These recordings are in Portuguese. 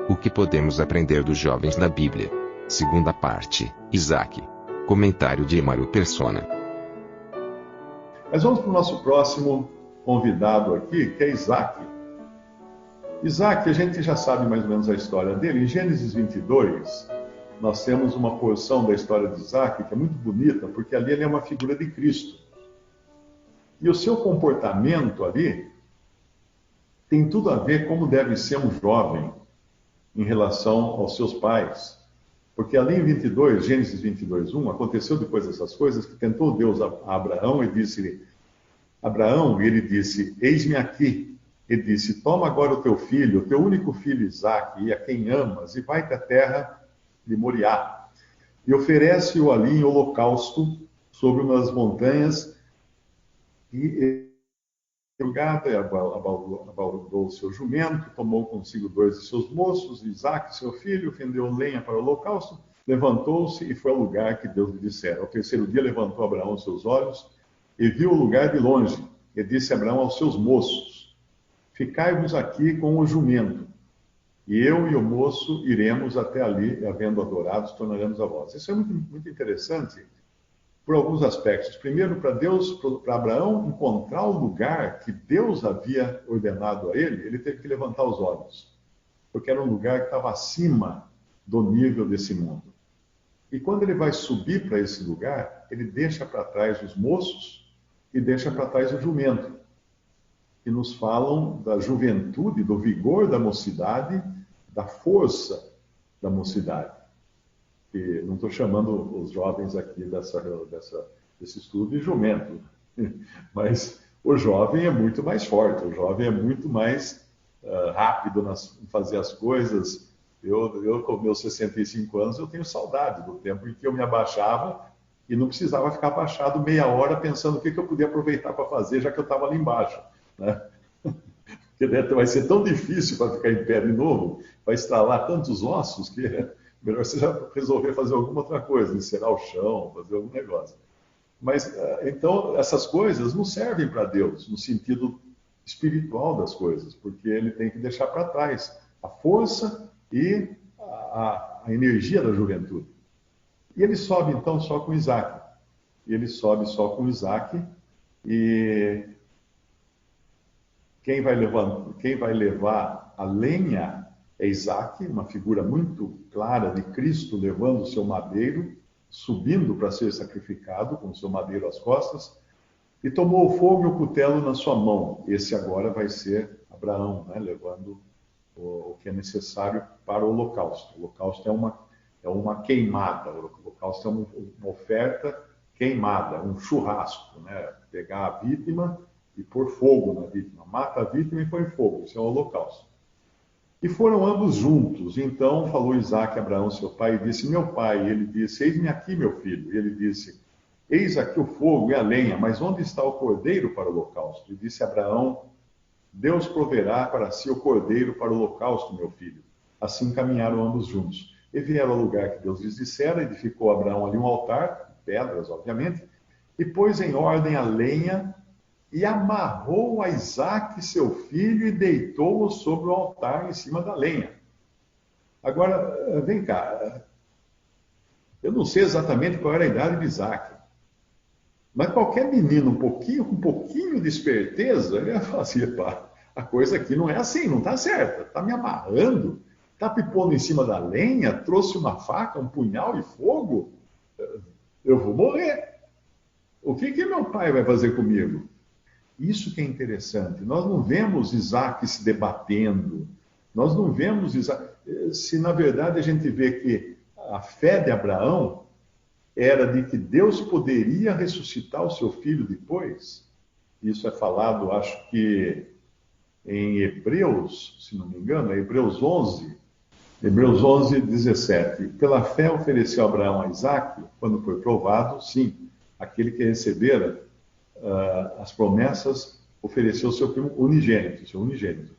O que podemos aprender dos jovens na Bíblia? Segunda parte, Isaac. Comentário de Emaro Persona. Mas vamos para o nosso próximo convidado aqui, que é Isaac. Isaac, a gente já sabe mais ou menos a história dele. Em Gênesis 22, nós temos uma porção da história de Isaac que é muito bonita, porque ali ele é uma figura de Cristo. E o seu comportamento ali tem tudo a ver como deve ser um jovem em relação aos seus pais. Porque ali em 22, Gênesis 22, 1, aconteceu depois dessas coisas que tentou Deus a Abraão e disse-lhe, Abraão, e ele disse, eis-me aqui. Ele disse, toma agora o teu filho, o teu único filho Isaque, e a quem amas, e vai-te à terra de Moriá. E oferece-o ali em holocausto sobre umas montanhas, e abaldou o seu jumento, tomou consigo 2 de seus moços, Isaque, seu filho, fendeu lenha para o holocausto, levantou-se e foi ao lugar que Deus lhe dissera. Ao terceiro dia levantou Abraão os seus olhos e viu o lugar de longe. E disse Abraão aos seus moços, ficai-vos aqui com o jumento, e eu e o moço iremos até ali, e havendo adorados, tornaremos a vós. Isso é muito interessante, por alguns aspectos. Primeiro, para Abraão encontrar o lugar que Deus havia ordenado a ele teve que levantar os olhos, porque era um lugar que estava acima do nível desse mundo. E quando ele vai subir para esse lugar, ele deixa para trás os moços e deixa para trás o jumento, que nos falam da juventude, do vigor da mocidade, da força da mocidade. E não estou chamando os jovens aqui desse estudo de jumento, mas o jovem é muito mais forte, o jovem é muito mais rápido em fazer as coisas. Eu, com meus 65 anos, eu tenho saudade do tempo em que eu me abaixava e não precisava ficar abaixado meia hora pensando o que eu podia aproveitar para fazer, já que eu estava ali embaixo, né? Porque vai ser tão difícil para ficar em pé de novo, vai estralar tantos ossos que melhor você já resolver fazer alguma outra coisa, encerar o chão, fazer algum negócio. Mas, então, essas coisas não servem para Deus, no sentido espiritual das coisas, porque ele tem que deixar para trás a força e a energia da juventude. E ele sobe, então, só com Isaac. E quem vai levar a lenha é Isaque, uma figura muito clara de Cristo levando o seu madeiro, subindo para ser sacrificado com o seu madeiro às costas, e tomou o fogo e o cutelo na sua mão. Esse agora vai ser Abraão, né, levando o que é necessário para o holocausto. O holocausto é uma queimada, o holocausto é uma oferta queimada, um churrasco, né? Pegar a vítima e pôr fogo na vítima. Mata a vítima e põe fogo, isso é o holocausto. E foram ambos juntos. Então falou Isaque a Abraão, seu pai, e disse, meu pai. E ele disse, eis-me aqui, meu filho. E ele disse, eis aqui o fogo e a lenha, mas onde está o cordeiro para o holocausto? E disse Abraão, Deus proverá para si o cordeiro para o holocausto, meu filho. Assim caminharam ambos juntos. E vieram ao lugar que Deus lhes dissera, edificou Abraão ali um altar, pedras, obviamente, e pôs em ordem a lenha, e amarrou a Isaque, seu filho, e deitou-o sobre o altar em cima da lenha. Agora, vem cá, eu não sei exatamente qual era a idade de Isaque, mas qualquer menino com um pouquinho de esperteza, ele ia falar assim, pá, a coisa aqui não é assim, não está certa, está me amarrando, está me pondo em cima da lenha, trouxe uma faca, um punhal e fogo, eu vou morrer. O que meu pai vai fazer comigo? Isso que é interessante. Nós não vemos Isaque se debatendo. Nós não vemos Isaque... Se, na verdade, a gente vê que a fé de Abraão era de que Deus poderia ressuscitar o seu filho depois. Isso é falado, acho que em Hebreus, se não me engano, é Hebreus 11. Hebreus 11, 17. Pela fé ofereceu Abraão a Isaque, quando foi provado, sim, aquele que recebera as promessas, ofereceu seu filho unigênito.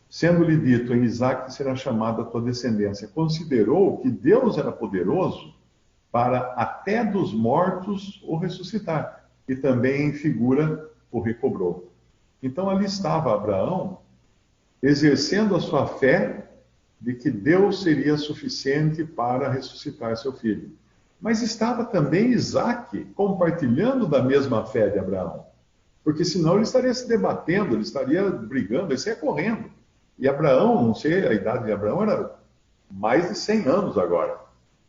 Sendo-lhe dito, em Isaque será chamada a tua descendência. Considerou que Deus era poderoso para até dos mortos o ressuscitar. E também em figura o recobrou. Então ali estava Abraão, exercendo a sua fé de que Deus seria suficiente para ressuscitar seu filho. Mas estava também Isaac compartilhando da mesma fé de Abraão. Porque senão ele estaria se debatendo, ele estaria brigando, ele estaria correndo. E Abraão, não sei, a idade de Abraão era mais de 100 anos agora.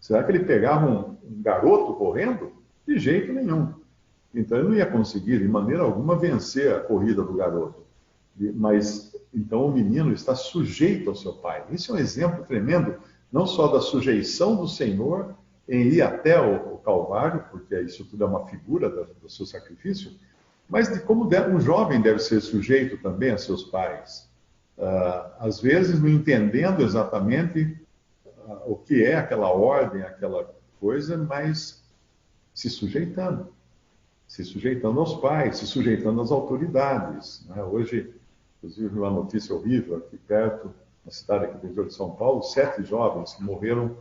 Será que ele pegava um garoto correndo? De jeito nenhum. Então ele não ia conseguir, de maneira alguma, vencer a corrida do garoto. Mas então o menino está sujeito ao seu pai. Isso é um exemplo tremendo, não só da sujeição do Senhor em ir até o Calvário, porque isso tudo é uma figura do seu sacrifício, mas de como um jovem deve ser sujeito também a seus pais. Às vezes não entendendo exatamente o que é aquela ordem, aquela coisa, mas se sujeitando aos pais, se sujeitando às autoridades. Né? Hoje, inclusive, uma notícia horrível aqui perto, na cidade aqui do interior de São Paulo, 7 jovens que morreram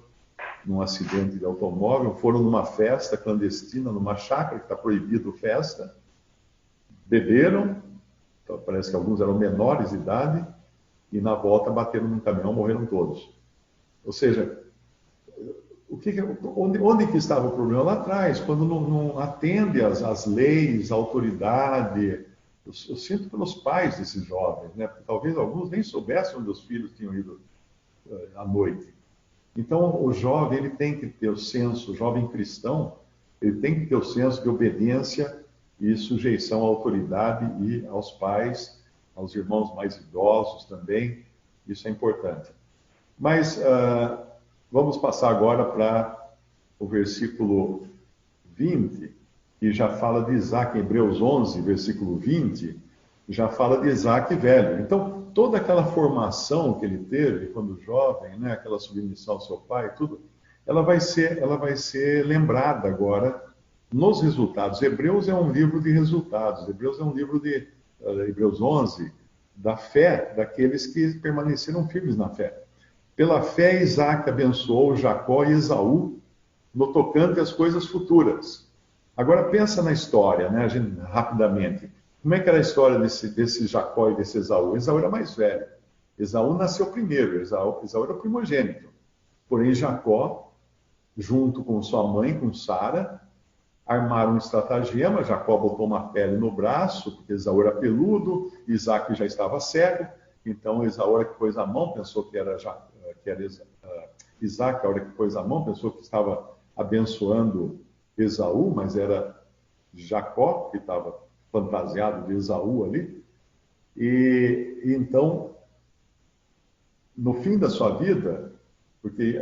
num acidente de automóvel, foram numa festa clandestina, numa chácara que está proibido festa, beberam, então, parece que alguns eram menores de idade, e na volta bateram num caminhão, morreram todos. Ou seja, onde que estava o problema? Lá atrás, quando não atende às leis, à autoridade. Eu sinto pelos pais desses jovens, né? Porque talvez alguns nem soubessem onde os filhos tinham ido à noite. Então, o jovem ele tem que ter o senso, o jovem cristão, ele tem que ter o senso de obediência e sujeição à autoridade e aos pais, aos irmãos mais idosos também. Isso é importante. Mas vamos passar agora para o versículo 20, que já fala de Isaac, em Hebreus 11, versículo 20, já fala de Isaac velho. Então, toda aquela formação que ele teve quando jovem, né, aquela submissão ao seu pai, tudo, ela vai ser lembrada agora nos resultados. Hebreus é um livro de resultados. Hebreus é um livro de Hebreus 11, da fé daqueles que permaneceram firmes na fé. Pela fé, Isaac abençoou Jacó e Esaú no tocante às coisas futuras. Agora pensa na história, né, rapidamente. Como é que era a história desse Jacó e desse Esaú? Esaú era mais velho. Esaú nasceu primeiro, Esaú era o primogênito. Porém, Jacó, junto com sua mãe, com Sara, armaram um estratagema. Jacó botou uma pele no braço, porque Esaú era peludo, Isaac já estava cego. Então, Esaú, a hora que pôs a mão, pensou que era Isaac, a hora que pôs a mão, pensou que estava abençoando Esaú, mas era Jacó que estava fantasiado de Esaú ali. E então, no fim da sua vida, porque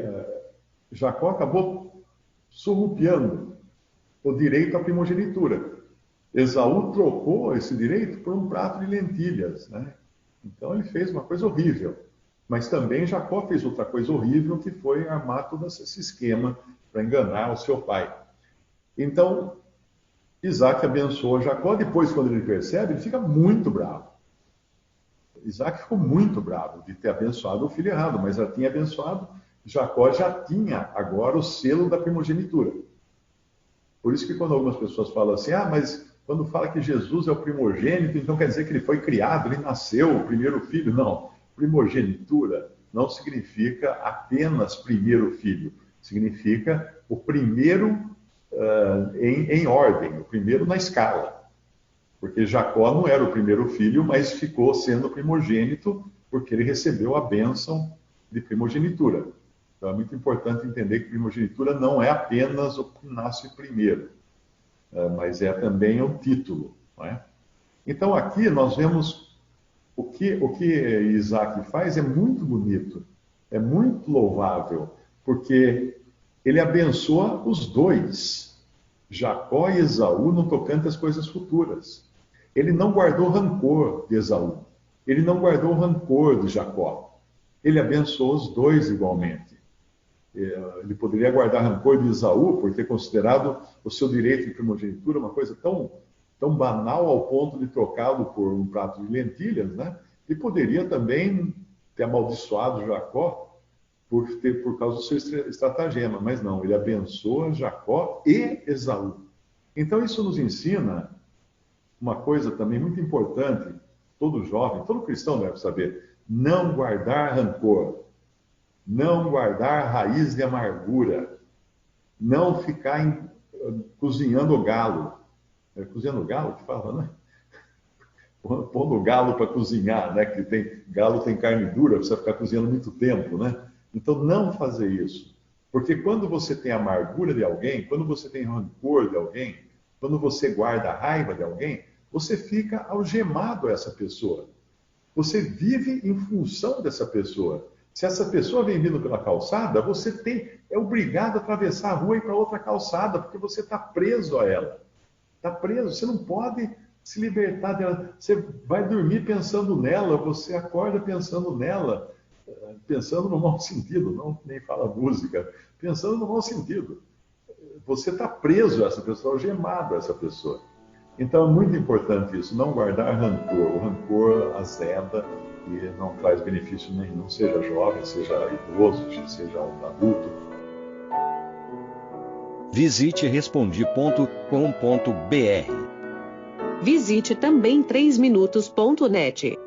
Jacó acabou surrupiando o direito à primogenitura. Esaú trocou esse direito por um prato de lentilhas, né? Então ele fez uma coisa horrível. Mas também Jacó fez outra coisa horrível, que foi armar todo esse esquema para enganar o seu pai. Então, Isaac abençoou Jacó. Depois, quando ele percebe, ele fica muito bravo. Isaac ficou muito bravo de ter abençoado o filho errado, mas já tinha abençoado. Jacó já tinha agora o selo da primogenitura. Por isso que quando algumas pessoas falam assim, mas quando fala que Jesus é o primogênito, então quer dizer que ele foi criado, ele nasceu, o primeiro filho. Não. Primogenitura não significa apenas primeiro filho. Significa o primeiro em ordem, o primeiro na escala. Porque Jacó não era o primeiro filho, mas ficou sendo primogênito porque ele recebeu a bênção de primogenitura. Então é muito importante entender que primogenitura não é apenas o que nasce primeiro, mas é também o título. Não é? Então aqui nós vemos o que Isaac faz é muito bonito, é muito louvável, porque ele abençoa os dois, Jacó e Esaú, no tocante às coisas futuras. Ele não guardou rancor de Esaú, ele não guardou rancor de Jacó. Ele abençoou os dois igualmente. Ele poderia guardar rancor de Esaú por ter considerado o seu direito de primogenitura uma coisa tão banal ao ponto de trocá-lo por um prato de lentilhas, né? E poderia também ter amaldiçoado Jacó por causa do seu estratagema, mas não, ele abençoa Jacó e Esaú. Então isso nos ensina uma coisa também muito importante, todo jovem, todo cristão deve saber, não guardar rancor. não guardar raiz de amargura, não ficar cozinhando o galo. É cozinhando o galo que fala, né? Pondo o galo para cozinhar, né? Que galo tem carne dura, precisa ficar cozinhando muito tempo, né? Então, não fazer isso. Porque quando você tem amargura de alguém, quando você tem rancor de alguém, quando você guarda a raiva de alguém, você fica algemado a essa pessoa. Você vive em função dessa pessoa. Se essa pessoa vem vindo pela calçada, você é obrigado a atravessar a rua e ir para outra calçada, porque você está preso a ela. Está preso, você não pode se libertar dela. Você vai dormir pensando nela, você acorda pensando nela, pensando no mau sentido, não nem fala música, pensando no mau sentido. Você está preso a essa pessoa, algemado a essa pessoa. Então é muito importante isso, não guardar rancor. O rancor azeda e não traz benefício nenhum, seja jovem, seja idoso, seja um adulto. Visite Respondi.com.br. Visite também 3minutos.net.